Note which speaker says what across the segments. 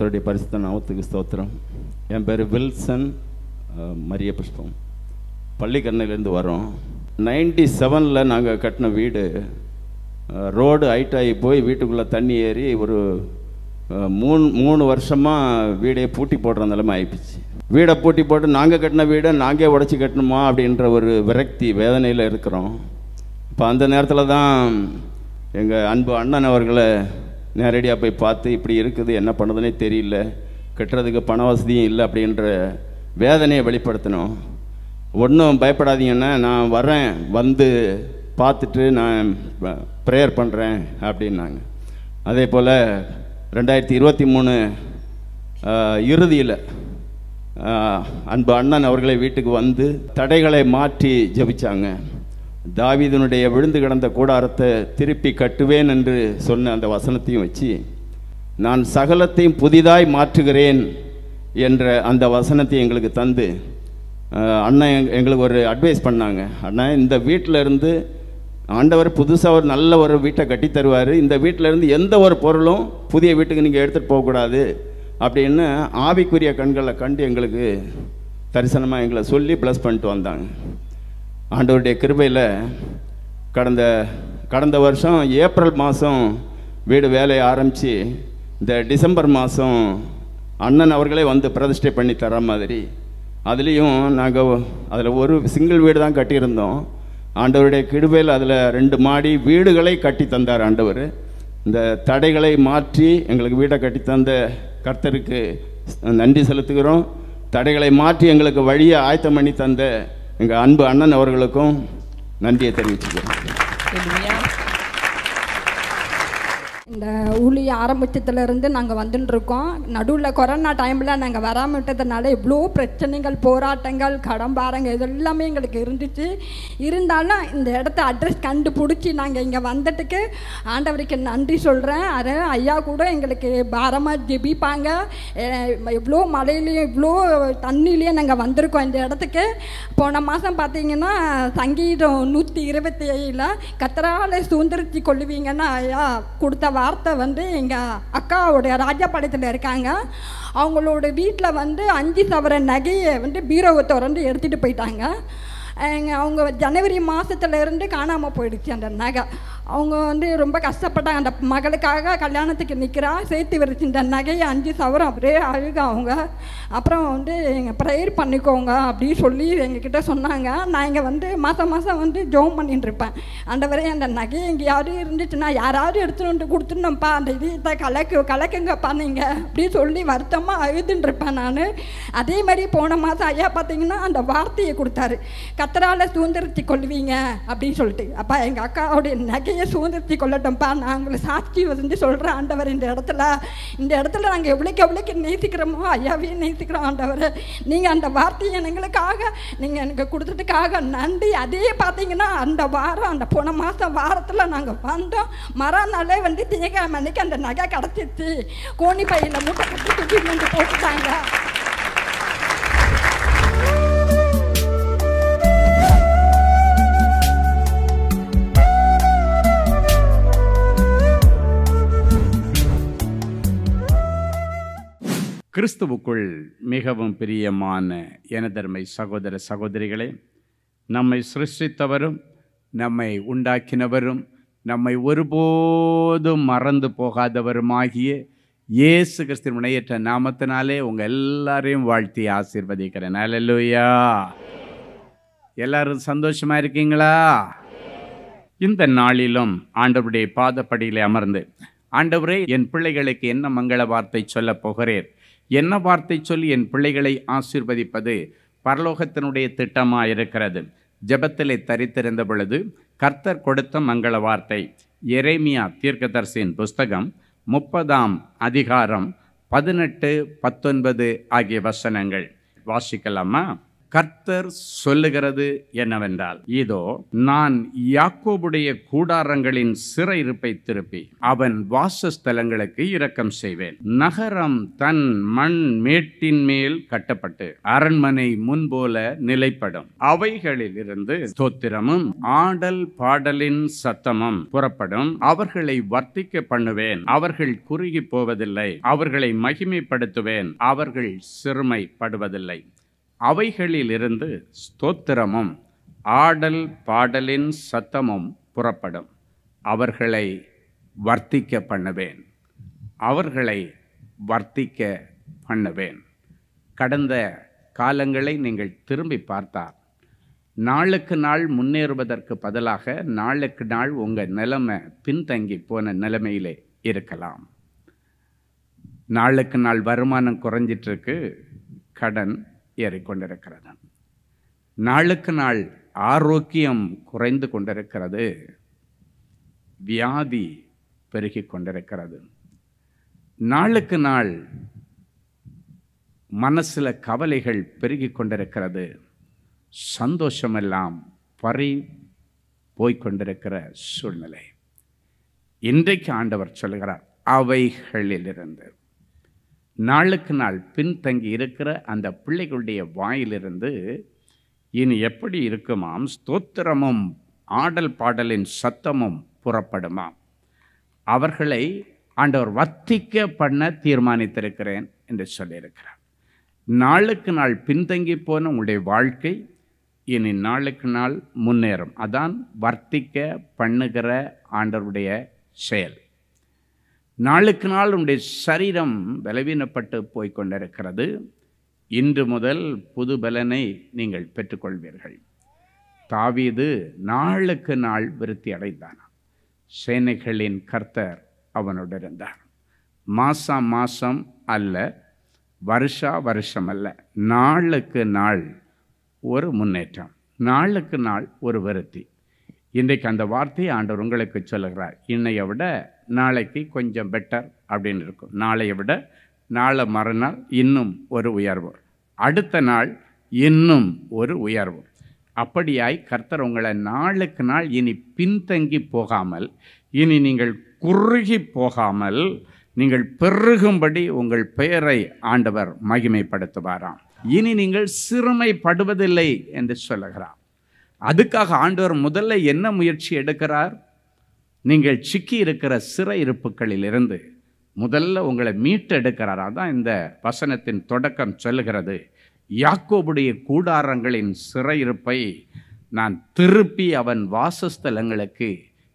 Speaker 1: கர்த்தருடைய பரிசுத்த நாமத்துக்கு ஸ்தோத்திரம். என் பேர் வில்சன் மரிய புஷ்பம். பள்ளிக்கரணையிலேருந்து வரோம். 97 நாங்கள் கட்டின வீடு ரோடு ஹைட்டாகி போய் வீட்டுக்குள்ளே தண்ணி ஏறி ஒரு மூணு வருஷமாக வீடே பூட்டி போடுற நிலைமை ஆகிப்போச்சு. வீடை பூட்டி போட்டு நாங்கள் கட்டின வீடை நாங்கள் உடச்சி கட்டணுமா அப்படின்ற ஒரு விரக்தி வேதனையில் இருக்கிறோம். இப்போ அந்த நேரத்தில் தான் எங்கள் அன்பு அண்ணன் அவர்களை நேரடியாக போய் பார்த்து இப்படி இருக்குது, என்ன பண்ணுறதுனே தெரியல, கட்டுறதுக்கு பண வசதியும் இல்லை அப்படின்ற வேதனையை வெளிப்படுத்தணும். ஒன்றும் பயப்படாதீங்கன்னா நான் வரேன், வந்து பார்த்துட்டு நான் ப்ரேயர் பண்ணுறேன் அப்படின்னாங்க. அதே போல் 2023 இறுதியில் அன்பு அண்ணன் அவர்களை வீட்டுக்கு வந்து தடைகளை மாற்றி ஜெபிச்சாங்க. தாவீதுனுடைய விழுந்து கிடந்த கூடாரத்தை திருப்பி கட்டுவேன் என்று சொன்ன அந்த வசனத்தையும் வச்சு நான் சகலத்தையும் புதிதாய் மாற்றுகிறேன் என்ற அந்த வசனத்தை எங்களுக்கு தந்து அண்ணன் எங்களுக்கு ஒரு அட்வைஸ் பண்ணாங்க. அண்ணன், இந்த வீட்டில் இருந்து ஆண்டவர் புதுசாக ஒரு நல்ல ஒரு வீட்டை கட்டி தருவார், இந்த வீட்டில் இருந்து எந்த ஒரு பொருளும் புதிய வீட்டுக்கு நீங்கள் எடுத்துகிட்டு போகக்கூடாது அப்படின்னு ஆவிக்குரிய கண்களை கண்டு எங்களுக்கு தரிசனமாக எங்களை சொல்லி ப்ளஸ் பண்ணிட்டு வந்தாங்க. ஆண்டவருடைய கிருபையில் கடந்த வருஷம் ஏப்ரல் மாதம் வீடு வேலையை ஆரம்பித்து இந்த டிசம்பர் மாதம் அண்ணன் அவர்களே வந்து பிரதிஷ்டை பண்ணி தர மாதிரி அதுலேயும் நாங்கள் அதில் ஒரு சிங்கிள் வீடு தான் கட்டியிருந்தோம். ஆண்டவருடைய கிருபையில் அதில் 2 மாடி வீடுகளை கட்டி தந்தார் ஆண்டவர். இந்த தடைகளை மாற்றி எங்களுக்கு வீடை கட்டி தந்த கர்த்தருக்கு நன்றி செலுத்துகிறோம். தடைகளை மாற்றி எங்களுக்கு வழியை ஆயத்தம் பண்ணி தந்த எங்கள் அன்பு அண்ணன் அவர்களுக்கும் நன்றியை தெரிவிச்சுக்கிறோம்.
Speaker 2: இந்த ஊழிய ஆரம்பித்ததுலேருந்து நாங்கள் வந்துட்டுருக்கோம். நடுவில் கொரோனா டைமில் நாங்கள் வராமல் விட்டதுனால இவ்வளோ பிரச்சனைகள், போராட்டங்கள், கடம்பாரங்கள் இதெல்லாமே எங்களுக்கு இருந்துச்சு. இருந்தாலும் இந்த இடத்த அட்ரஸ் கண்டுபிடிச்சி நாங்கள் இங்கே வந்ததுக்கு ஆண்டவருக்கு நன்றி சொல்கிறேன். அது ஐயா கூட எங்களுக்கு பாரமாக ஜெபிப்பாங்க. இவ்வளோ மழையிலையும் இவ்வளோ தண்ணிலையும் நாங்கள் வந்திருக்கோம் இந்த இடத்துக்கு. போன மாதம் பார்த்தீங்கன்னா சங்கீதம் 127 கர்த்தராலே சுதந்திரித்து கொள்ளுவீங்கன்னா ஐயா கொடுத்த வார்த்தை வந்து எங்கள் அக்காவுடைய ராஜபாளையத்தில் இருக்காங்க. அவங்களோட வீட்டில் வந்து 5 சவர நகையை வந்து பீரோவை திறந்து எடுத்துகிட்டு போயிட்டாங்க. அவங்க ஜனவரி மாதத்துலேருந்து காணாமல் போயிடுச்சு அந்த நகை. அவங்க வந்து ரொம்ப கஷ்டப்பட்டாங்க. அந்த மகளுக்காக கல்யாணத்துக்கு நிற்கிறா, சேர்த்து வச்சு இந்த நகையை 5 சவரம் அப்படியே அழுக அவங்க. அப்புறம் வந்து எங்கள் ப்ரேயர் பண்ணிக்கோங்க அப்படின்னு சொல்லி எங்ககிட்ட சொன்னாங்க. நான் இங்கே வந்து மாதம் வந்து ஜோம் பண்ணிட்டுருப்பேன். ஆண்டவரே அந்த நகையை எங்கேயாவது இருந்துச்சுன்னா யாராவது எடுத்துகிட்டு வந்து கொடுத்துருந்தோம்ப்பா, அந்த இதை கலக்குங்கப்பா நீங்கள் அப்படின்னு சொல்லி வருத்தமாக அழுதுன்ட்ருப்பேன் நான். அதே மாதிரி போன மாதம் ஐயா பார்த்தீங்கன்னா அந்த வார்த்தையை கொடுத்தாரு, கர்த்தரால சுதந்திரத்தை கொள்வீங்க அப்படின்னு சொல்லிட்டு. அப்பா எங்கள் அக்காவுடைய நகையை சுதந்திரத்தை கொள்ளட்டோம்ப்பா, நாங்கள் சாட்சி வந்து சொல்கிறேன் ஆண்டவர். இந்த இடத்துல நாங்கள் எவ்வளோக்கு நேசிக்கிறோமோ ஐயாவே நேசிக்கிறோம் ஆண்டவர். நீங்கள் அந்த வார்த்தையை எங்களுக்காக நீங்கள் எனக்கு கொடுத்ததுக்காக நன்றி. அதே பார்த்தீங்கன்னா அந்த வாரம், அந்த போன மாதம் வாரத்தில் நாங்கள் வந்தோம். மறுநாளே வந்து திங்கக்கிழமை அன்னைக்கு அந்த நகை கிடச்சிச்சு. கோணி பையில் மூட்டை கட்டி தூக்கி வந்து போட்டுட்டாங்க.
Speaker 3: கிறிஸ்துவுக்குள் மிகவும் பிரியமான எனதருமை சகோதர சகோதரிகளே, நம்மை சிருஷ்டித்தவரும் நம்மை உண்டாக்கினவரும் நம்மை ஒருபோதும் மறந்து போகாதவருமாகிய இயேசு கிறிஸ்துவின் முனையற்ற நாமத்தினாலே உங்கள் எல்லாரையும் வாழ்த்தி ஆசீர்வதிக்கிறேன். அல்லேலூயா. எல்லாரும் சந்தோஷமா இருக்கீங்களா? இந்த நாளிலும் ஆண்டவருடைய பாதப்படியிலே அமர்ந்து, ஆண்டவரே என் பிள்ளைகளுக்கு என்ன மங்கள வார்த்தை சொல்ல போகிறேன், என்ன வார்த்தை சொல்லி என் பிள்ளைகளை ஆசீர்வதிப்பது பரலோகத்தினுடைய திட்டமாக இருக்கிறது. ஜெபத்திலே தரித்திருந்த பொழுது கர்த்தர் கொடுத்த மங்கள வார்த்தை எரேமியா தீர்க்கதரிசியின் புஸ்தகம் 30ஆம் அதிகாரம் 18, 19 ஆகிய வசனங்கள் வாசிக்கலாமா? கர்த்தர் சொல்லுகிறது என்னவென்றால், இதோ நான் யாக்கோபுடைய கூடாரங்களின் சிறையிருப்பை திருப்பி அவன் வாசஸ்தலங்களுக்கு இரக்கம் செய்வேன். நகரம் தன் மண் மேட்டின் மேல் கட்டப்பட்டு அரண்மனை முன்போல நிலைப்படும். அவைகளில் இருந்து ஸ்தோத்திரமும் ஆடல் பாடலின் சத்தமும் புறப்படும். அவர்களை வர்த்திக்க பண்ணுவேன். அவர்கள் குறுகி போவதில்லை. அவர்களை மகிமைப்படுத்துவேன். அவர்கள் சிறுமைப்படுவதில்லை. அவைகளிலிருந்து ஸ்தோத்திரமும் ஆடல் பாடலின் சத்தமும் புறப்படும். அவர்களை வர்த்திக்க பண்ணுவேன். அவர்களை வர்த்திக்க பண்ணுவேன். கடந்த காலங்களை நீங்கள் திரும்பி பார்த்தால், நாளுக்கு நாள் முன்னேறுவதற்கு பதிலாக நாளுக்கு நாள் உங்கள் நிலைமை பின்தங்கி போன நிலைமையிலே இருக்கலாம். நாளுக்கு நாள் வருமானம் குறைஞ்சிட்ருக்கு, கடன் ஏறிக்கொண்டிருக்கிறது. நாளுக்கு நாள் ஆரோக்கியம் குறைந்து கொண்டிருக்கிறது, வியாதி பெருகி கொண்டிருக்கிறது. நாளுக்கு நாள் மனசில் கவலைகள் பெருகி கொண்டிருக்கிறது. சந்தோஷமெல்லாம் பறி போய்கொண்டிருக்கிற சூழ்நிலை. இன்றைக்கு ஆண்டவர் சொல்கிறார், அவைகளிலிருந்து, நாளுக்கு நாள் பின்தங்கி இருக்கிற அந்த பிள்ளைகளுடைய வாயிலிருந்து இனி எப்படி இருக்குமாம்? ஸ்தோத்திரமும் ஆடல் பாடலின் சத்தமும் புறப்படுமாம். அவர்களை ஆண்டவர் வர்த்திக்க பண்ண தீர்மானித்திருக்கிறேன் என்று சொல்லியிருக்கிறார். நாளுக்கு நாள் பின்தங்கி போன உங்களுடைய வாழ்க்கை இனி நாளுக்கு நாள் முன்னேறும். அதான் வர்த்திக்க பண்ணுகிற ஆண்டவருடைய செயல். நாளுக்கு நாள் உங்களுடைய சரீரம் பலவீனப்பட்டு போய்கொண்டிருக்கிறது. இன்று முதல் புது பலனை நீங்கள் பெற்றுக்கொள்வீர்கள். தாவீது நாளுக்கு நாள் விருத்தி அடைந்தான். சேனைகளின் கர்த்தர் அவனோடு இருந்தார். மாசம் மாசம் அல்ல, வருஷா வருஷம் அல்ல, நாளுக்கு நாள் ஒரு முன்னேற்றம், நாளுக்கு நாள் ஒரு விருத்தி. இன்றைக்கு அந்த வார்த்தையை ஆண்டவர் உங்களுக்கு சொல்லுகிறார். இன்னையை விட நாளைக்கு கொஞ்சம் பெட்டர் அப்படின்னு இருக்கும். நாளையை விட நாளை மறுநாள் இன்னும் ஒரு உயர்வு, அடுத்த நாள் இன்னும் ஒரு உயர்வு. அப்படியாய் கர்த்தர் உங்களை நாளுக்கு நாள் இனி பின்தங்கி போகாமல், இனி நீங்கள் குறுகி போகாமல், நீங்கள் பெருகும்படி உங்கள் பெயரை ஆண்டவர் மகிமைப்படுத்துவாராம். இனி நீங்கள் சிறுமைப்படுவதில்லை என்று சொல்லுகிறார். அதுக்காக ஆண்டவர் முதல்ல என்ன முயற்சி எடுக்கிறார்? நீங்கள் சிக்கி இருக்கிற சிறையிருப்புகளில் இருந்து முதல்ல உங்களை மீட்டெடுக்கிறார். அதான் இந்த வசனத்தின் தொடக்கம் சொல்லுகிறது. யாக்கோபுடைய கூடாரங்களின் சிறையிருப்பை நான் திருப்பி அவன் வாசஸ்தலங்களுக்கு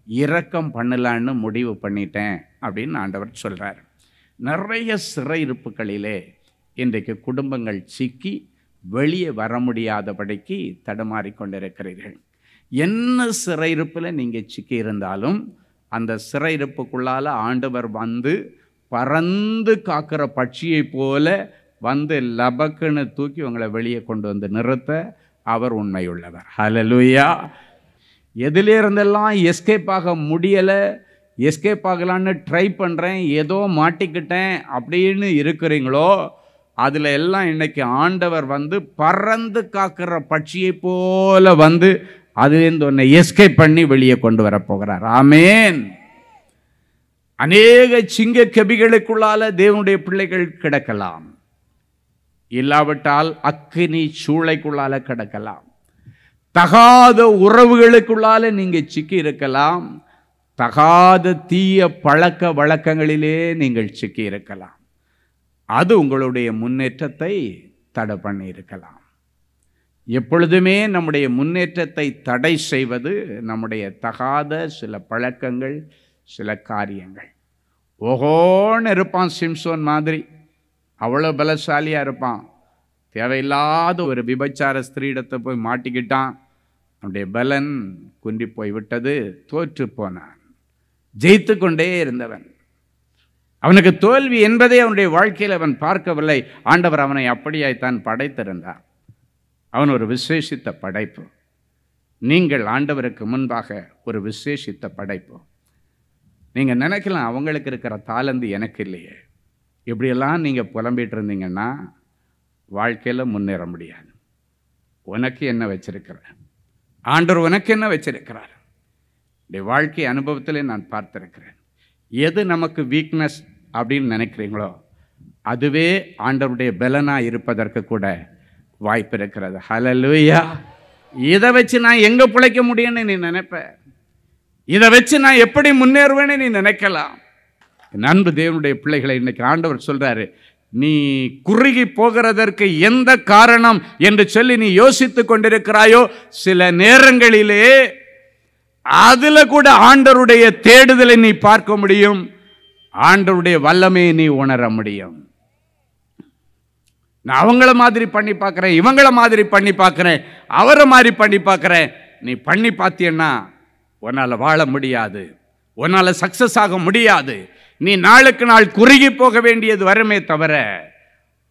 Speaker 3: இரக்கம் பண்ணலான்னு முடிவு பண்ணிட்டேன் அப்படின்னு ஆண்டவர் சொல்கிறார். நிறைய சிறையிருப்புகளிலே இன்றைக்கு குடும்பங்கள் சிக்கி வெளியே வர முடியாதபடிக்கு தடுமாறி கொண்டிருக்கிறீர்கள். என்ன சிறையிருப்பில் நீங்கள் சிக்கி இருந்தாலும் அந்த சிறையிருப்புக்குள்ளால் ஆண்டவர் வந்து பறந்து காக்கிற பட்சியை போல வந்து லபக்குன்னு தூக்கி உங்களை வெளியே கொண்டு வந்து நிறுத்த அவர் உண்மையுள்ளவர். ஹல்லேலூயா. எதிலே இருந்தெல்லாம் எஸ்கேப் ஆக முடியலை, எஸ்கேப் ஆகலான்னு ட்ரை பண்ணுறேன், ஏதோ மாட்டிக்கிட்டேன் அப்படின்னு இருக்கிறீங்களோ, அதில் எல்லாம் இன்னைக்கு ஆண்டவர் வந்து பறந்து காக்கிற பட்சியை போல வந்து அதுலேருந்து ஒன்றை எஸ்கேப் பண்ணி வெளியே கொண்டு வரப்போகிறார். ஆமேன். அநேக சிங்க கெபிகளுக்குள்ளால தேவனுடைய பிள்ளைகள் கிடக்கலாம், இல்லாவிட்டால் அக்கினி சூளைக்குள்ளால கிடக்கலாம். தகாத உறவுகளுக்குள்ளால நீங்க சிக்கி இருக்கலாம், தகாத தீய பழக்க வழக்கங்களிலே நீங்கள் சிக்கி இருக்கலாம். அது உங்களுடைய முன்னேற்றத்தை தடை பண்ணி இருக்கலாம். எப்பொழுதுமே நம்முடைய முன்னேற்றத்தை தடை செய்வது நம்முடைய தகாத சில பழக்கங்கள், சில காரியங்கள். ஓஹோன்னு இருப்பான் சிம்சோன் மாதிரி, அவ்வளோ பலசாலியாக இருப்பான். தேவையில்லாத ஒரு விபச்சார ஸ்திரீடத்தை போய் மாட்டிக்கிட்டான். அவனுடைய பலன் குன்றி போய் விட்டது, தோற்று போனான். ஜெயித்து கொண்டே இருந்தவன், அவனுக்கு தோல்வி என்பதே அவனுடைய வாழ்க்கையில் அவன் பார்க்கவில்லை. ஆண்டவர் அவனை அப்படியாய்த்தான் படைத்திருந்தார். அவன் ஒரு விசேஷித்த படைப்பு. நீங்கள் ஆண்டவருக்கு முன்பாக ஒரு விசேஷித்த படைப்பு. நீங்கள் நினைக்கலாம், அவங்களுக்கு இருக்கிற தாளந்து எனக்கு இல்லையே, இப்படியெல்லாம் நீங்கள் புலம்பிட்டு இருந்தீங்கன்னா வாழ்க்கையில் முன்னேற முடியாது. உனக்கு என்ன வச்சிருக்கிற, ஆண்டவர் உனக்கு என்ன வச்சிருக்கிறார். வாழ்க்கை அனுபவத்தில் நான் பார்த்திருக்கிறேன். எது நமக்கு வீக்னஸ் அப்படின்னு நினைக்கிறீங்களோ அதுவே ஆண்டவருடைய பலனா இருப்பதற்கு கூட வாய்ப்பு இருக்கிறது. ஹல்லேலூயா. இதை வச்சு நான் எங்க பிழைக்க முடியும்னு நீ நினைப்ப, இதை வச்சு நான் எப்படி முன்னேறுவேன்னு நீ நினைக்கலாம். அன்பு தேவனுடைய பிள்ளைகளை, இன்னைக்கு ஆண்டவர் சொல்றாரு, நீ குறுகி போகிறதற்கு எந்த காரணம் என்று சொல்லி நீ யோசித்துக் கொண்டிருக்கிறாயோ, சில நேரங்களிலே அதுல கூட ஆண்டவருடைய தேடுதலை நீ பார்க்க முடியும், ஆண்டவருடைய வல்லமையை நீ உணர முடியும். நான் அவங்கள மாதிரி பண்ணி பார்க்கிறேன், இவங்கள மாதிரி பண்ணி பார்க்கிறேன், அவரை மாதிரி பண்ணி பார்க்கிறேன். நீ பண்ணி பார்த்தீன்னா உன்னால வாழ முடியாது, உன்னால சக்சஸ் ஆக முடியாது. நீ நாளுக்கு நாள் குறுகி போக வேண்டியது வருமே தவிர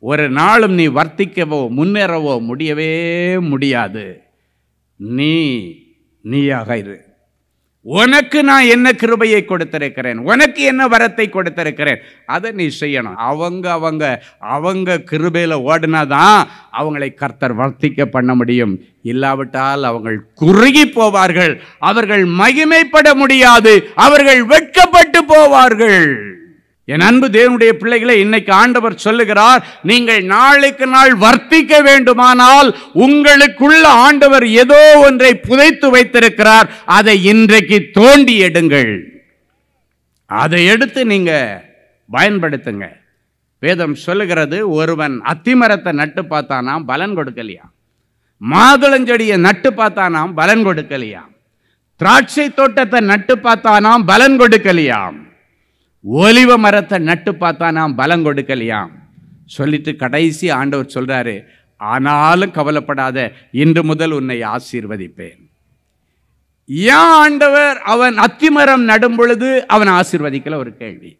Speaker 3: ஒரு நாளும் நீ வர்த்திக்கவோ முன்னேறவோ முடியவே முடியாது. நீயாக இரு. உனக்கு நான் என்ன கிருபையை கொடுத்திருக்கிறேன், உனக்கு என்ன வரத்தை கொடுத்திருக்கிறேன், அதை நீ செய்யணும். அவங்க கிருபையில ஓடினாதான் அவங்களை கர்த்தர் வர்த்திக்க பண்ண முடியும். இல்லாவிட்டால் அவர்கள் குறுகி போவார்கள், அவர்கள் மகிமைப்பட முடியாது, அவர்கள் வெட்கப்பட்டு போவார்கள். என் அன்பு தேவனுடைய பிள்ளைகளை, இன்னைக்கு ஆண்டவர் சொல்லுகிறார், நீங்கள் நாளுக்கு நாள் வர்த்திக்க வேண்டுமானால் உங்களுக்குள்ள ஆண்டவர் ஏதோ ஒன்றை புதைத்து வைத்திருக்கிறார். அதை இன்றைக்கு தோண்டி எடுங்கள், அதை எடுத்து நீங்க பயன்படுத்துங்க. வேதம் சொல்லுகிறது, ஒருவன் அத்திமரத்தை நட்டு பார்த்தானாம் பலன் கொடுக்கலையா, மாதுளஞ்செடியை நட்டு பார்த்தானாம் பலன் கொடுக்கலையா, திராட்சை தோட்டத்தை நட்டு பார்த்தானாம் பலன் கொடுக்கலையாம், ஒலிவ மரத்தை நட்டு பார்த்தா நாம் பலம் கொடுக்கலையாம். சொல்லிட்டு கடைசி ஆண்டவர் சொல்றாரு, ஆனாலும் கவலைப்படாத, இன்று முதல் உன்னை ஆசீர்வதிப்பேன். ஏன் ஆண்டவர் அவன் அத்திமரம் நடும் பொழுது அவன் ஆசீர்வதிக்கல? ஒரு கேள்வி.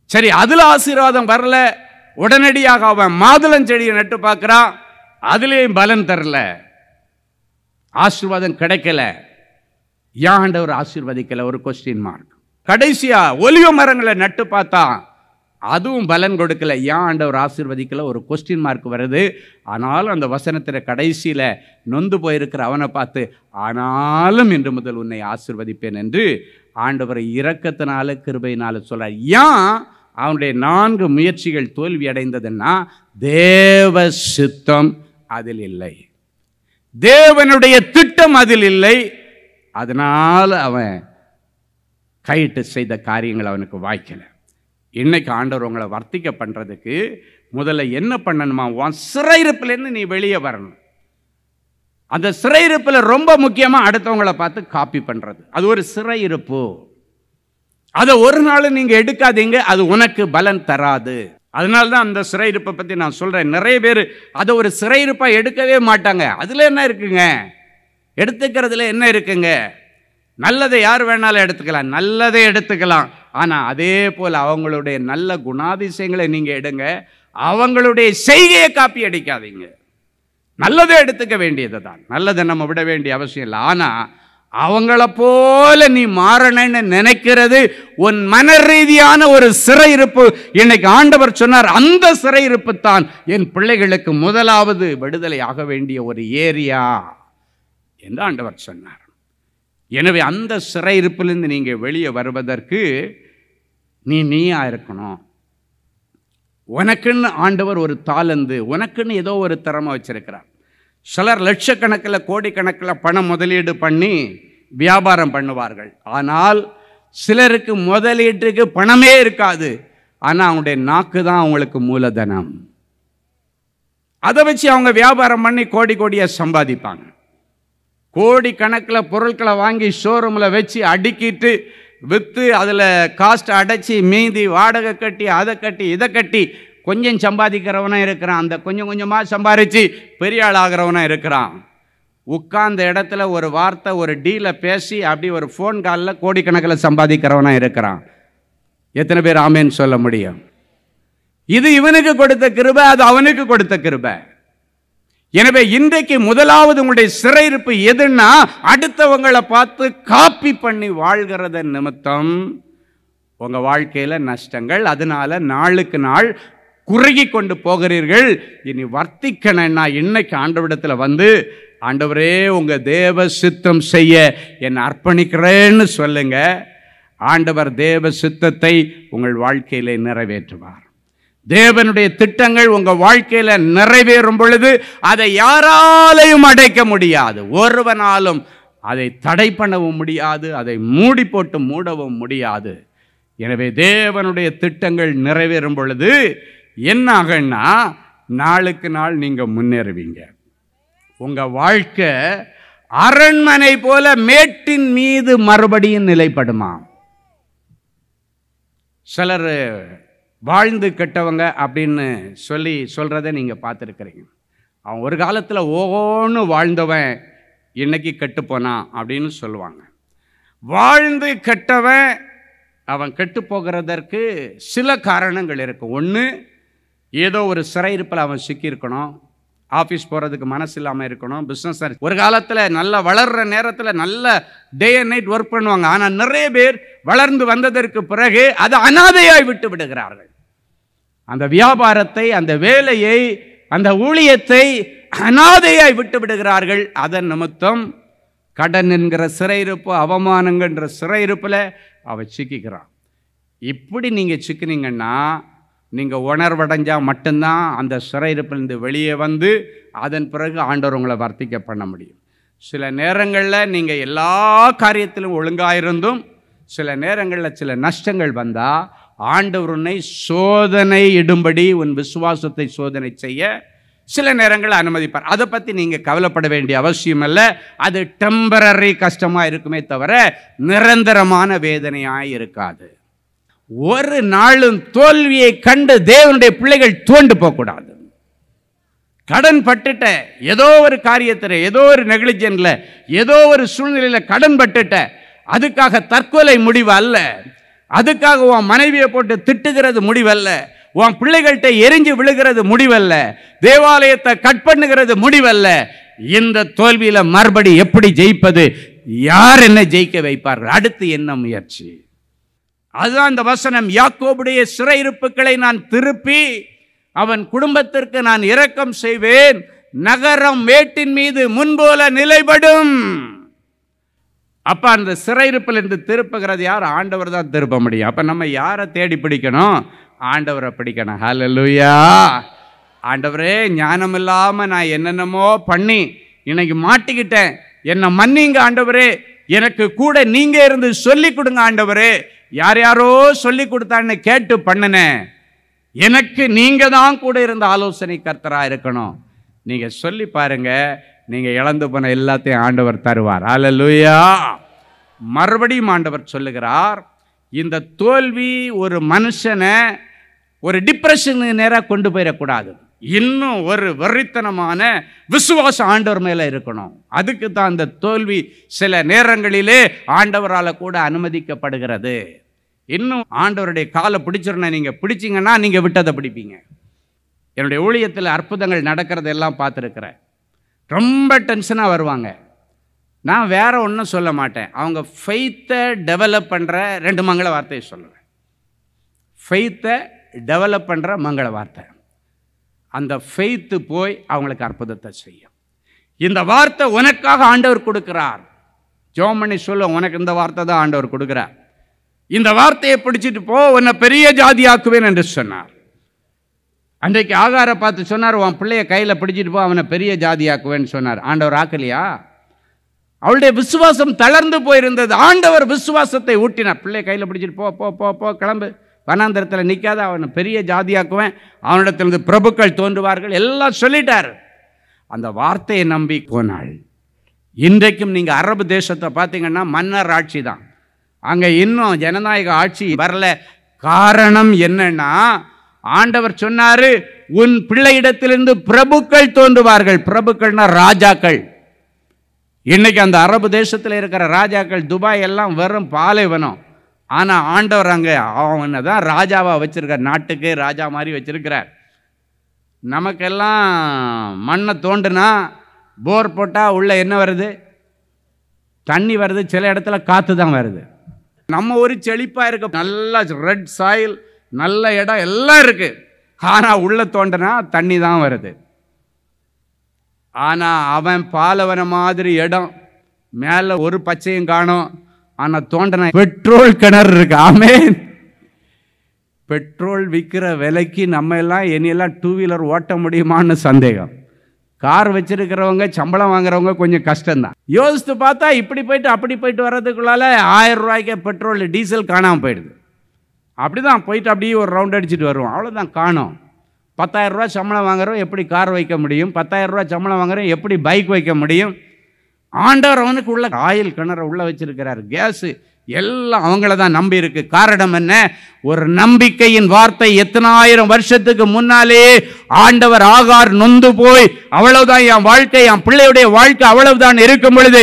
Speaker 3: சரி, அதுல ஆசீர்வாதம் வரல, உடனடியாக அவன் மாதுளஞ்செடியை நட்டு பார்க்கிறான், அதுலேயும் பலன் தரல, ஆசீர்வாதம் கிடைக்கல. ஏன் ஆண்டவர் ஆசீர்வதிக்கல? ஒரு கொஸ்டின் மார்க். கடைசியா ஒலிவ மரங்களை நட்டு பார்த்தா அதுவும் பலன் கொடுக்கல. ஏன் ஆண்டவர் ஆசீர்வதிக்கல? ஒரு கொஸ்டின் மார்க் வருது. ஆனாலும் அந்த வசனத்தில் கடைசியில நொந்து போயிருக்கிற அவனை பார்த்து, ஆனாலும் இன்று முதல் உன்னை ஆசீர்வதிப்பேன் என்று ஆண்டவரை இரக்கத்தினால கிருபையினால சொல்றார். ஏன் அவனுடைய 4 முயற்சிகள் தோல்வி அடைந்ததுன்னா, தேவ சித்தம் அதில் இல்லை, தேவனுடைய திட்டம் அதில் இல்லை. அதனால அவன் கையிட்டு செய்த காரியங்கள் அவனுக்கு வாய்க்கல. இன்னைக்கு ஆண்டவர் உங்களை வர்த்திக்க பண்றதுக்கு முதல்ல என்ன பண்ணணுமா? உன் சிறையிருப்பிலேருந்து நீ வெளியே வரணும். அந்த சிறையிருப்பில் ரொம்ப முக்கியமா அடுத்தவங்களை பார்த்து காப்பி பண்றது, அது ஒரு சிறையிருப்பு. அதை ஒரு நாள் நீங்க எடுக்காதீங்க, அது உனக்கு பலன் தராது. அதனால்தான் அந்த சிறையிருப்பை பத்தி நான் சொல்றேன். நிறைய பேர் அதை ஒரு சிறையிருப்பா எடுக்கவே மாட்டாங்க. அதுல என்ன இருக்குங்க? எடுத்துக்கிறதுல என்ன இருக்குங்க? நல்லதை யார் வேணாலும் எடுத்துக்கலாம், நல்லதை எடுத்துக்கலாம். ஆனால் அதே போல் அவங்களுடைய நல்ல குணாதிசயங்களை நீங்கள் எடுங்க, அவங்களுடைய செய்கையை காப்பி அடிக்காதீங்க. நல்லதை எடுத்துக்க வேண்டியது தான், நல்லதை நம்ம விட வேண்டிய அவசியம் இல்லை. ஆனால் அவங்கள போல நீ மாறணும்னு நினைக்கிறது உன் மன ரீதியான ஒரு சிறையிருப்பு. இன்னைக்கு ஆண்டவர் சொன்னார், அந்த சிறையிருப்பு தான் என் பிள்ளைகளுக்கு முதலாவது விடுதலை ஆக வேண்டிய ஒரு ஏரியா என்று ஆண்டவர் சொன்னார். எனவே அந்த சிறையிருப்பிலிருந்து நீங்கள் வெளியே வருவதற்கு நீயா இருக்கணும். உனக்குன்னு ஆண்டவர் ஒரு தாளந்து, உனக்குன்னு ஏதோ ஒரு திறமை வச்சிருக்கிறார். சிலர் லட்சக்கணக்கில் கோடிக்கணக்கில் பணம் முதலீடு பண்ணி வியாபாரம் பண்ணுவார்கள். ஆனால் சிலருக்கு முதலீட்டுக்கு பணமே இருக்காது, ஆனால் அவங்களுடைய நாக்கு தான் அவங்களுக்கு மூலதனம். அதை வச்சு அவங்க வியாபாரம் பண்ணி கோடி கோடியாக சம்பாதிப்பாங்க. கோடி கணக்கில் பொருட்களை வாங்கி ஷோரூமில் வச்சு அடுக்கிட்டு விற்று அதில் காஸ்ட் அடைச்சி மீதி வாடகை கட்டி அதை கட்டி இதை கட்டி கொஞ்சம் சம்பாதிக்கிறவனா இருக்கிறான். அந்த கொஞ்சம் கொஞ்சமாக சம்பாதிச்சு பெரிய ஆள் ஆகிறவனா இருக்கிறான். உட்கார்ந்த இடத்துல ஒரு வார்த்தை, ஒரு டீலை பேசி அப்படி ஒரு ஃபோன் காலில் கோடிக்கணக்கில் சம்பாதிக்கிறவனா இருக்கிறான். எத்தனை பேர் ஆமேன்னு சொல்ல முடியும்? இது இவனுக்கு கொடுத்த கிருபை, அது அவனுக்கு கொடுத்த கிருபை. எனவே இன்றைக்கு முதலாவது உங்களுடைய சிறையிருப்பு எதுன்னா, அடுத்தவங்களை பார்த்து காப்பி பண்ணி வாழ்கிறத நிமித்தம் உங்க வாழ்க்கையில நஷ்டங்கள். அதனால நாளுக்கு நாள் குறுகி கொண்டு போகிறீர்கள். இனி வர்த்திக்கணும்னா இன்னைக்கு ஆண்டவரிடத்தில் வந்து, ஆண்டவரே உங்க தேவ சித்தம் செய்ய என்னை அர்ப்பணிக்கிறேன்னு சொல்லுங்க. ஆண்டவர் தேவ சித்தத்தை உங்கள் வாழ்க்கையிலே நிறைவேற்றுவார். தேவனுடைய திட்டங்கள் உங்க வாழ்க்கையில நிறைவேறும் பொழுது அதை யாராலையும் அடைக்க முடியாது. ஒருவனாலும் அதை தடை பண்ணவும் முடியாது, அதை மூடி போட்டு மூடவும் முடியாது. எனவே தேவனுடைய திட்டங்கள் நிறைவேறும் பொழுது என்ன ஆகுன்னா, நாளுக்கு நாள் நீங்க முன்னேறுவீங்க. உங்க வாழ்க்கை அரண்மனை போல மேட்டின் மீது மறுபடியும் நிலைப்படுமா? சிலர் வாழ்ந்து கெட்டவங்க அப்படின்னு சொல்றதை நீங்க பார்த்துருக்கிறீங்க. அவன் ஒரு காலத்தில் ஓன்னு வாழ்ந்தவன் இன்னைக்கு கெட்டு போனான் அப்படின்னு சொல்லுவாங்க. வாழ்ந்து கெட்டவன் அவன் கெட்டு போகிறதற்கு சில காரணங்கள் இருக்கு. ஒன்று, ஏதோ ஒரு சிறையிருப்பில் அவன் சிக்கியிருக்கணும், ஆஃபீஸ் போகிறதுக்கு மனசு இல்லாமல் இருக்கணும், பிஸ்னஸ் ஒரு காலத்தில் நல்லா வளர்கிற நேரத்தில் நல்ல டே அண்ட் நைட் ஒர்க் பண்ணுவாங்க. ஆனால் நிறைய பேர் வளர்ந்து வந்ததற்கு பிறகு அதை அனாதையாய் விட்டு விடுகிறார்கள். அந்த வியாபாரத்தை, அந்த வேலையை, அந்த ஊழியத்தை அனாதையாய் விட்டு விடுகிறார்கள். அதன் நிமித்தம் கடன் என்கிற சிறையிருப்பு, அவமானங்கன்ற சிறையிருப்பில் அவன் சிக்கிக்கிறான். இப்படி நீங்கள் சிக்கினீங்கன்னா, நீங்கள் உணர்வடைஞ்சால் மட்டும்தான் அந்த சிறையிருப்பிலிருந்து வெளியே வந்து அதன் பிறகு ஆண்டவர் உங்களை வர்த்திக்க பண்ண முடியும். சில நேரங்களில் நீங்கள் எல்லா காரியத்திலும் ஒழுங்காயிருந்தும் சில நேரங்களில் சில நஷ்டங்கள் வந்தால் ஆண்டவர் உன்னை சோதனை இடும்படி உன் விசுவாசத்தை சோதனை செய்ய சில நேரங்களில் அனுமதிப்பார். அதை பற்றி நீங்கள் கவலைப்பட வேண்டிய அவசியம் இல்லை. அது டெம்பரரி கஷ்டமாக இருக்குமே தவிர நிரந்தரமான வேதனையாக இருக்காது. ஒரு நாளும் தோல்வியை கண்டு தேவனுடைய பிள்ளைகள் துவண்டு போகக்கூடாது. கடன் பட்டுட்ட, ஏதோ ஒரு காரியத்தில், ஏதோ ஒரு நெக்லிஜென்ட்ல, ஏதோ ஒரு சூழ்நிலையில் கடன் பட்டுட்ட, அதுக்காக தற்கொலை முடிவு அல்ல, அதுக்காக உன் மனைவியை போட்டு திட்டுகிறது முடிவல்ல, உன் பிள்ளைகள்கிட்ட எரிஞ்சு விழுகிறது முடிவல்ல, தேவாலயத்தை கட் பண்ணுகிறது முடிவல்ல. இந்த தோல்வியில மறுபடி எப்படி ஜெயிப்பது? யார் என்ன ஜெயிக்க வைப்பார்கள்? அடுத்து என்ன முயற்சி? அதுதான் அந்த வசனம். யாக்கோபுடைய சிறையிருப்புகளை நான் திருப்பி அவன் குடும்பத்திற்கு நான் இரக்கம் செய்வேன், நகரம் மேட்டின் மீது முன்போல நிலைப்படும். அப்ப அந்த சிறையிருப்பில் இருந்து திருப்புகிறது யார்? ஆண்டவர் தான் திருப்ப முடியும். அப்ப நம்ம யாரை தேடி பிடிக்கணும்? ஆண்டவரை பிடிக்கணும். ஹல்லேலூயா. ஆண்டவரே, ஞானம் இல்லாம நான் என்னென்னமோ பண்ணி இன்னைக்கு மாட்டிக்கிட்டேன், என்னை மன்னிங்க ஆண்டவரே, எனக்கு கூட நீங்க இருந்து சொல்லி கொடுங்க ஆண்டவரே. யார் யாரோ சொல்லி கொடுத்தான்னு கேட்டு பண்ணினேன், எனக்கு நீங்க தான் கூட இருந்த ஆலோசனை கர்த்தரா இருக்கணும். நீங்க சொல்லி பாருங்க, நீங்க இழந்து போன எல்லாத்தையும் ஆண்டவர் தருவார். ஹல்லேலூயா. மறுபடியும் ஆண்டவர் சொல்லுகிறார், இந்த தோல்வி ஒரு மனுஷனை ஒரு டிப்ரெஷன் நேராக கொண்டு போயிடக்கூடாது. இன்னும் ஒரு வெறித்தனமான விசுவாசம் ஆண்டவர் மேலே இருக்கணும். அதுக்கு தான் அந்த தோல்வி சில நேரங்களிலே ஆண்டவரால் கூட அனுமதிக்கப்படுகிறது. இன்னும் ஆண்டவருடைய காலை பிடிச்சிருந்தா நீங்கள் பிடிச்சிங்கன்னா நீங்கள் விட்டதை பிடிப்பீங்க. என்னுடைய ஊழியத்தில் அற்புதங்கள் நடக்கிறது எல்லாம் பார்த்துருக்கிறேன். ரொம்ப டென்ஷனாக வருவாங்க. நான் வேற ஒன்றும் சொல்ல மாட்டேன், அவங்க ஃபெய்த்தை டெவலப் பண்ணுற 2 மங்கள வார்த்தையை சொல்லுவேன். ஃபெய்த்தை டெவலப் பண்ணுற மங்கள வார்த்தை. அந்த ஃபெய்த்து போய் அவங்களுக்கு அற்புதத்தை செய்யும். இந்த வார்த்தை உனக்காக ஆண்டவர் கொடுக்கிறார். ஜெபம் பண்ணி சொல்ல, உனக்கு இந்த வார்த்தை தான் ஆண்டவர் கொடுக்கிறார். இந்த வார்த்தையை பிடிச்சிட்டு போ, உன்னை பெரிய ஜாதியாக்குவேன் என்று சொன்னார். அன்றைக்கு ஆகாரை பார்த்து சொன்னார், உன் பிள்ளைய கையில் பிடிச்சிட்டு போ, அவனை பெரிய ஜாதியாக்குவேன்னு சொன்னார். ஆண்டவர் ஆக்கலையா? அவளுடைய விசுவாசம் தளர்ந்து போயிருந்தது. ஆண்டவர் விசுவாசத்தை ஊட்டினார். பிள்ளைய கையில் பிடிச்சிட்டு போ போ போ போ கிளம்பு, வனாந்தரத்தில் நிற்காத, அவனை பெரிய ஜாதியாக்குவேன், அவனிடத்திலிருந்து பிரபுக்கள் தோன்றுவார்கள், எல்லாம் சொல்லிட்டார். அந்த வார்த்தையை நம்பி போனாள். இன்றைக்கும் நீங்கள் அரபு தேசத்தை பார்த்தீங்கன்னா மன்னர் ஆட்சி தான். அங்கே இன்னும் ஜனநாயக ஆட்சி வரல. காரணம் என்னன்னா, ஆண்டவர் சொன்னாரு, உன் பிள்ளையிடத்திலிருந்து பிரபுக்கள் தோன்றுவார்கள். பிரபுக்கள்னா ராஜாக்கள். இன்னைக்கு அந்த அரபு தேசத்தில் இருக்கிற ராஜாக்கள், துபாய் எல்லாம் வெறும் பாலைவனம். ஆனால் ஆண்டவர் அங்கே அவனை தான் ராஜாவாக வச்சிருக்கார், நாட்டுக்கு ராஜா மாதிரி வச்சிருக்கிறார். நமக்கெல்லாம் மண்ணை தோண்டுனா போர் போட்டால் உள்ள என்ன வருது? தண்ணி வருது, சில இடத்துல காற்று தான் வருது. நம்ம ஒரு செழிப்பாக இருக்க, நல்ல ரெட் சாயில், நல்ல இடம் எல்லாம் இருக்கு. ஆனால் உள்ள தோண்டனா தண்ணி தான் வருது. ஆனால் அவன் பாலவன மாதிரி இடம், மேலே ஒரு பச்சையும் காணும், ஆனால் தோண்டனா பெட்ரோல் கிணறு இருக்கு. ஆமென். பெட்ரோல் விற்கிற விலைக்கு நம்ம எல்லாம் இனியெல்லாம் 2 வீலர் ஓட்ட முடியுமான்னு சந்தேகம். கார் வச்சிருக்கிறவங்க, சம்பளம் வாங்குறவங்க கொஞ்சம் கஷ்டம்தான். யோசித்து பார்த்தா இப்படி போயிட்டு அப்படி போயிட்டு வர்றதுக்குள்ளால 1000 ரூபாய்க்கு பெட்ரோல் டீசல் காணாமல் போயிடுது. அப்படி தான் போயிட்டு அப்படியே ஒரு ரவுண்ட் அடிச்சுட்டு வருவோம், அவ்வளோதான் காணோம். 10,000 ரூபா சம்பளம் வாங்குறோம், எப்படி கார் வைக்க முடியும்? 10,000 ரூபா சம்பளம் வாங்குறோம், எப்படி பைக் வைக்க முடியும்? ஆண்டவர் அவனுக்கு உள்ள ஆயில் கிணற உள்ள வச்சிருக்கிறார், கேஸு எல்லாம் அவங்கள தான் நம்பி இருக்கு. காரணம் என்ன? ஒரு நம்பிக்கையின் வார்த்தை. எத்தனாயிரம் வருஷத்துக்கு முன்னாலே ஆண்டவர் ஆகார் நொந்து போய், அவ்வளவுதான் என் வாழ்க்கை, என் பிள்ளையுடைய வாழ்க்கை அவ்வளவுதான் இருக்கும் பொழுது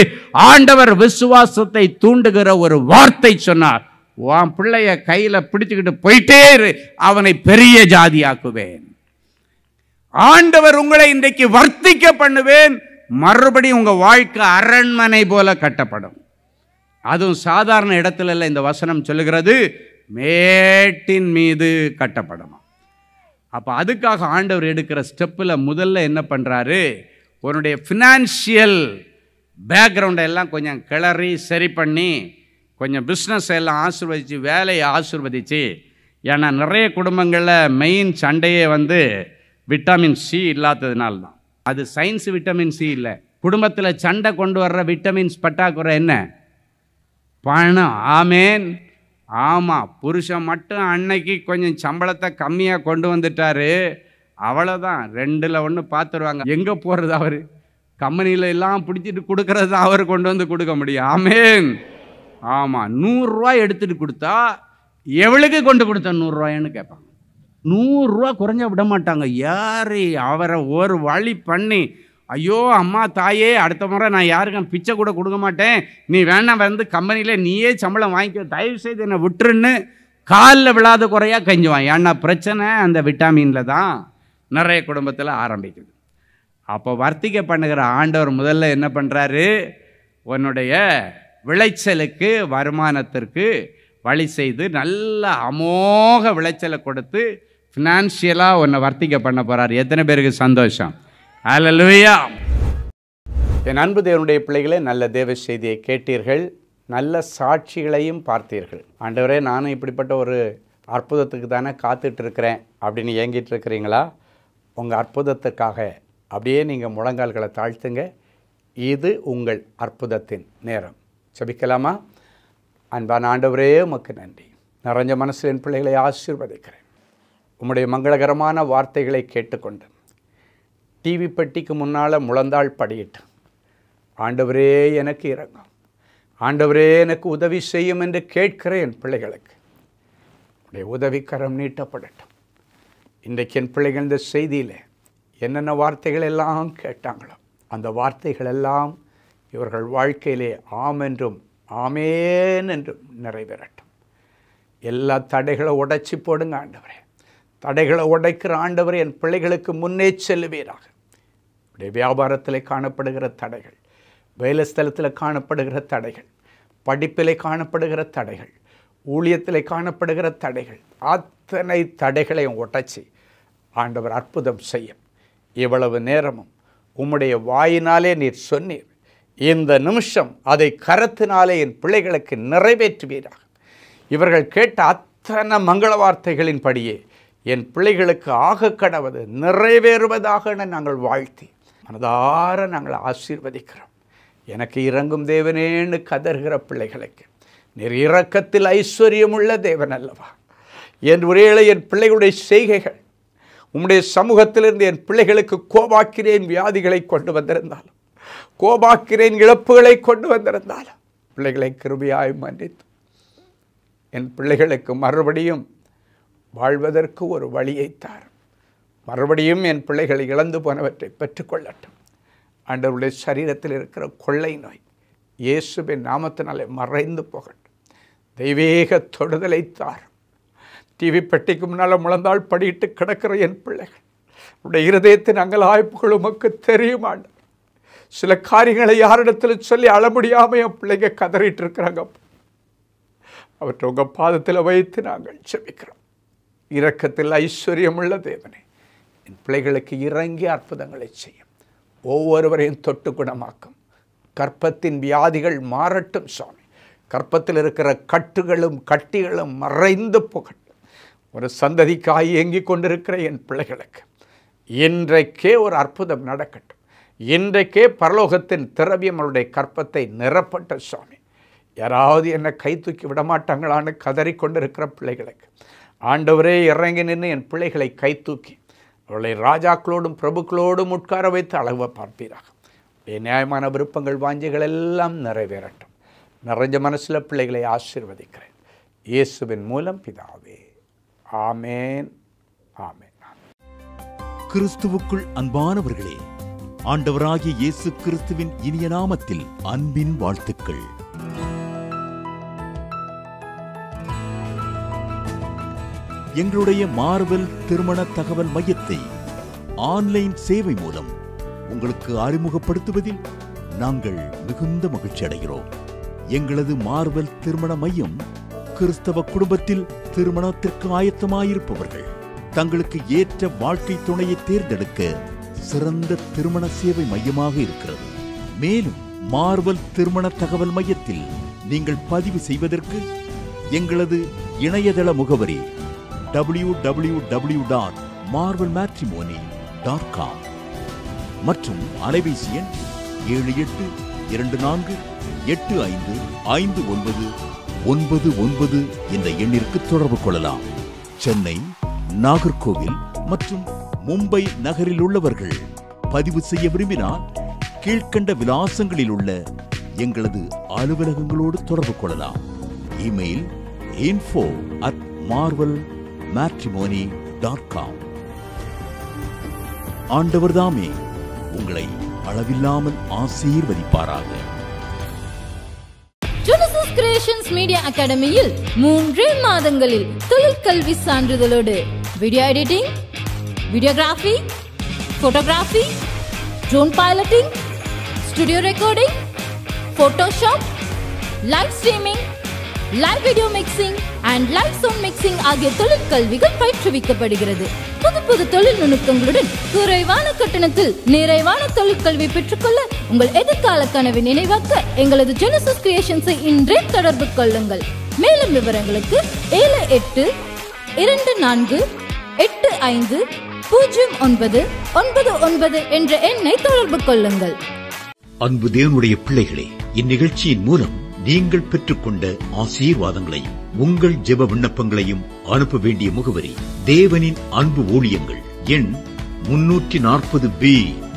Speaker 3: ஆண்டவர் விசுவாசத்தை தூண்டுகிற ஒரு வார்த்தை சொன்னார். உன் பிள்ளைய கையில பிடிச்சுக்கிட்டு போயிட்டே இரு, அவனை பெரிய ஜாதியாக்குவேன். ஆண்டவர் உங்களை இன்றைக்கு வர்த்திக்க பண்ணுவேன். மறுபடியும் உங்க வாழ்க்கை அரண்மனை போல கட்டப்படும். அதுவும் சாதாரண இடத்துல இல்லை. இந்த வசனம் சொல்லுகிறது மேட்டின் மீது கட்டப்படும். அப்போ அதுக்காக ஆண்டவர் எடுக்கிற ஸ்டெப்பில் முதல்ல என்ன பண்ணுறாரு? உன்னுடைய ஃபினான்ஷியல் பேக்ரவுண்டை எல்லாம் கொஞ்சம் கிளறி சரி பண்ணி, கொஞ்சம் பிஸ்னஸ் எல்லாம் ஆசீர்வதிச்சு, வேலையை ஆசீர்வதிச்சு. ஏன்னா நிறைய குடும்பங்களில் மெயின் சண்டையே விட்டமின் சி இல்லாததுனால தான். அது சயின்ஸ் விட்டமின் சி இல்லை. குடும்பத்தில் சண்டை கொண்டு வர்ற விட்டமின்ஸ் பற்றாக்குறை என்ன? பணம். ஆமேன். ஆமாம், புருஷன் மட்டும் அன்னைக்கு கொஞ்சம் சம்பளத்தை கம்மியாக கொண்டு வந்துட்டாரு, அவ்வளோதான், 2ல் 1 பார்த்துருவாங்க. எங்கே போகிறது? அவர் கம்பெனியில் எல்லாம் பிடிச்சிட்டு கொடுக்கறது தான் அவர் கொண்டு வந்து கொடுக்க முடியும். ஆமேன். ஆமாம், 100 ரூபா எடுத்துகிட்டு கொடுத்தா எவ்வளவுக்கு கொண்டு கொடுத்த 100 ரூபாய்ன்னு கேட்பாங்க. 100 ரூபா குறைஞ்சா விட மாட்டாங்க. யார் அவரை ஒரு வழி பண்ணி, ஐயோ அம்மா தாயே, அடுத்த முறை நான் யாருக்கும் பிச்சை கூட கொடுக்க மாட்டேன், நீ வேணா கம்பெனியில் நீயே சம்பளம் வாங்கிக்கோ, தயவு செய்து என்னை விட்டுருன்னு காலில் விழாத குறையா கெஞ்சுவான். ஏன்னா பிரச்சனை அந்த விட்டாமினில் தான் நிறைய குடும்பத்தில் ஆரம்பிக்குது. அப்போ வர்த்திக்க பண்ணுகிற ஆண்டவர் முதல்ல என்ன பண்ணுறாரு? உன்னுடைய விளைச்சலுக்கு, வருமானத்திற்கு வழி செய்து நல்ல அமோக விளைச்சலை கொடுத்து ஃபினான்ஷியலாக உன்னை வர்த்திக்க பண்ண போகிறார். எத்தனை பேருக்கு சந்தோஷம்? அல்லேலூயா. என் அன்பு தேவனுடைய பிள்ளைகளே, நல்ல தேவ செய்தியை கேட்டீர்கள், நல்ல சாட்சிகளையும் பார்த்தீர்கள். ஆண்டவரே, நானும் இப்படிப்பட்ட ஒரு அற்புதத்துக்கு தானே காத்துட்ருக்கிறேன் அப்படின்னு ஏங்கிட்டு இருக்கிறீங்களா? உங்கள் அற்புதத்துக்காக அப்படியே நீங்கள் முழங்கால்களை தாழ்த்துங்க. இது உங்கள் அற்புதத்தின் நேரம். ஜெபிக்கலாமா? அன்பான ஆண்டவரே, உமக்கு நன்றி. நிறைஞ்ச மனசில் என் பிள்ளைகளை ஆசீர்வதிக்கிறேன். உம்முடைய மங்களகரமான வார்த்தைகளை கேட்டுக்கொண்டு டிவி பெட்டிக்கு முன்னால் முழந்தாள் படியிட்டு, ஆண்டவரே எனக்கு இறங்கும், ஆண்டவரே எனக்கு உதவி செய்யும் என்று கேட்கிற என் பிள்ளைகளுக்கு உடைய உதவிக்கரம் நீட்டப்படட்டும். இன்றைக்கு என் பிள்ளைகள் இந்த செய்தியில் என்னென்ன வார்த்தைகள் எல்லாம் கேட்டாங்களோ அந்த வார்த்தைகள் எல்லாம் இவர்கள் வாழ்க்கையிலே ஆம் என்றும் ஆமேன் என்றும் நிறைவேறட்டும். எல்லா தடைகளை உடைச்சி போடுங்க ஆண்டவரே. தடைகளை உடைக்கிற ஆண்டவரே, என் பிள்ளைகளுக்கு முன்னே செல்லுவீராக. உடைய வியாபாரத்தில் காணப்படுகிற தடைகள், வேலை ஸ்தலத்தில் காணப்படுகிற தடைகள், படிப்பில் காணப்படுகிற தடைகள், ஊழியத்தில் காணப்படுகிற தடைகள், அத்தனை தடைகளையும் உடைச்சி ஆண்டவர் அற்புதம் செய்யும். இவ்வளவு நேரமும் உம்முடைய வாயினாலே நீர் சொன்னீர், இந்த நிமிஷம் அதை கரத்தினாலே என் பிள்ளைகளுக்கு நிறைவேற்றுவீராக. இவர்கள் கேட்ட அத்தனை மங்கள வார்த்தைகளின் படியே என் பிள்ளைகளுக்கு ஆக கடவது நிறைவேறுவதாக நாங்கள் வாழ்த்தி மனதார நாங்கள் ஆசீர்வதிக்கிறோம். எனக்கு இறங்கும் தேவனேன்னு கதறுகிற பிள்ளைகளுக்கு நீர் இரக்கத்தில் ஐஸ்வர்யமுள்ள தேவன் அல்லவா? என் ஒரேளை என் பிள்ளைகளுடைய செய்கைகள் உம்முடைய சமூகத்திலிருந்து என் பிள்ளைகளுக்கு கோபாக்கிறேன் வியாதிகளை கொண்டு வந்திருந்தாலும், கோபாக்கிறேன் இழப்புகளை கொண்டு வந்திருந்தாலும், பிள்ளைகளை கிருபையாய் மன்னித்து என் பிள்ளைகளுக்கு மறுபடியும் வாழ்வதற்கு ஒரு வழியை தாரும். மறுபடியும் என் பிள்ளைகளை இழந்து போனவற்றை பெற்றுக்கொள்ளட்டும். ஆண்டவருடைய சரீரத்தில் இருக்கிற கொள்ளை நோய் இயேசுவின் நாமத்தினாலே மறைந்து போகட்டும். தெய்வீக தொடுதலை தாரும். டிவி பெட்டிக்கு முன்னால் முழந்தாள் படியிட்டு கிடக்கிற என் பிள்ளைகள் உடைய இருதயத்தின் அங்கலாய்ப்புகள் உமக்கு தெரியும் ஆண்டவர். சில காரியங்களை யாரிடத்தில் சொல்லி அழ முடியாமல் என் பிள்ளைங்க கதறிட்டு இருக்கிறாங்க. அவற்றை உங்கள் பாதத்தில் வைத்து நாங்கள் ஜெபிக்கிறோம்.
Speaker 4: இரக்கத்தில் ஐஸ்வர்யமுள்ள தேவனே, என் பிள்ளைகளுக்கு இறங்கி அற்புதங்களை செய்யும். ஒவ்வொருவரையும் தொட்டு குணமாக்கும். கர்ப்பத்தின் வியாதிகள் மாறட்டும் சுவாமி. கர்ப்பத்தில் இருக்கிற கட்டுகளும் கட்டிகளும் மறைந்து போகட்டும். ஒரு சந்ததிக்காய் ஏங்கிக் கொண்டிருக்கிற என் பிள்ளைகளுக்கு இன்றைக்கே ஒரு அற்புதம் நடக்கட்டும். இன்றைக்கே பரலோகத்தின் திரவியம் அவருடைய கற்பத்தை நிரப்பட்ட சுவாமி. யாராவது என்னை கை தூக்கி விடமாட்டாங்களான்னு கதறிக்கொண்டிருக்கிற பிள்ளைகளுக்கு ஆண்டவரே இறங்கி நின்று என் பிள்ளைகளை கை தூக்கி அவர்களை ராஜாக்களோடும் பிரபுக்களோடும் உட்கார வைத்து அளவை பார்ப்பீராக. நியாயமான விருப்பங்கள் வாஞ்சிகள் எல்லாம் நிறைவேறட்டும். நிறைஞ்ச மனசில் பிள்ளைகளை ஆசீர்வதிக்கிறேன் இயேசுவின் மூலம் பிதாவே. ஆமேன், ஆமேன்.
Speaker 5: கிறிஸ்துவுக்குள் அன்பானவர்களே, ஆண்டவராகிய இயேசு கிறிஸ்துவின் இனிய நாமத்தில் அன்பின் வாழ்த்துக்கள். எங்களுடைய மார்வெல் திருமண தகவல் மையத்தை ஆன்லைன் சேவை மூலம் உங்களுக்கு அறிமுகப்படுத்துவதில் நாங்கள் மிகுந்த மகிழ்ச்சி அடைகிறோம். எங்களது மார்வெல் திருமண மையம் கிறிஸ்தவ குடும்பத்தில் திருமணத்திற்கு ஆயத்தமாயிருப்பவர்கள் தங்களுக்கு ஏற்ற வாழ்க்கை துணையை தேர்ந்தெடுக்க சிறந்த திருமண சேவை மையமாக இருக்கிறது. மேலும் மார்வெல் திருமண தகவல் மையத்தில் நீங்கள் பதிவு செய்வதற்கு எங்களது இணையதள முகவரி www.marvelmatrimony.com மற்றும் அலைபேசி எண் 7824855999 என்ற எண்ணிற்கு தொடர்பு கொள்ளலாம். சென்னை, நாகர்கோவில் மற்றும் மும்பை நகரில் உள்ளவர்கள் பதிவு செய்ய விரும்பினால் கீழ்கண்ட விலாசங்களில் உள்ள எங்களது அலுவலகங்களோடு தொடர்பு கொள்ளலாம். Email info@marvelmatrimony.com. ஆண்டவர் தாமே உங்களை அளவில்லாமல் ஆசீர்வதிப்பாராக.
Speaker 6: ஜெனசிஸ் கிரியேஷன்ஸ் மீடியா அகாடமியில் 3 மாதங்களில் தொழிற்கல்வி சான்றிதழோடு video editing, videography, photography, drone piloting, studio recording, Photoshop, live streaming, live video mixing and live sound mixing ஆகிய தொழிற்கல்விகள் பயிற்றுவிக்கப்படுகிறது. புது தொழில் நுணுக்கங்களுடன் குறைவான கட்டணத்தில் நிறைவான தொழிற்கல்வி பெற்றுக்கொள்ள உங்கள் எதிர்கால கனவை நினைவாக்க எங்களது ஜெனசிஸ் கிரியேஷன்ஸை இன்றே தொடர்பு கொள்ளுங்கள். மேலும் விவரங்களுக்கு 7824850999 என்ற எண்ணை தொடர்பு கொள்ளுங்கள்.
Speaker 5: அன்பு தேவனுடைய பிள்ளைகளே, இந்நிகழ்ச்சியின் மூலம் நீங்கள் பெற்றுக்கொண்ட ஆசீர்வாதங்களையும் உங்கள் ஜெப விண்ணப்பங்களையும் அனுப்ப வேண்டிய முகவரி தேவனின் அன்பு ஊழியங்கள், எண் 340B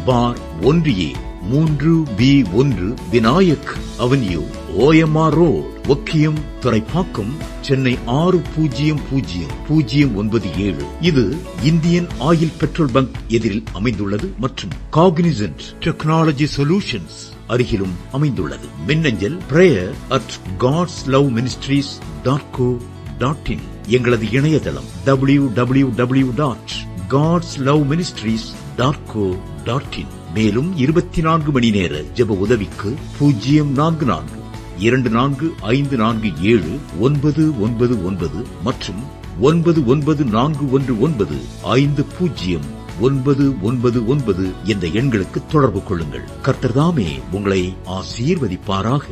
Speaker 5: பார் 1A 3B1 Vinayak avenue, OMR road, Okkiyam, Thoraipakkam, Chennai 600097. இது இந்தியன் ஆயில் பெட்ரோல் பங்க் எதிரில் அமைந்துள்ளது மற்றும் காக்னிசன்ட் டெக்னாலஜி சொல்யூஷன்ஸ் அருகிலும் அமைந்துள்ளது. மின்னஞ்சல் prayer@godsloveministries.co.in. எங்களது இணையதளம் www.godsloveministries.co.in. மேலும் 24 மணி நேர ஜெப உதவிக்கு 04454479999 மற்றும் 9941950999 என்ற எண்களுக்கு தொடர்பு கொள்ளுங்கள். கர்த்தர் தாமே உங்களை ஆசீர்வதிப்பாராக.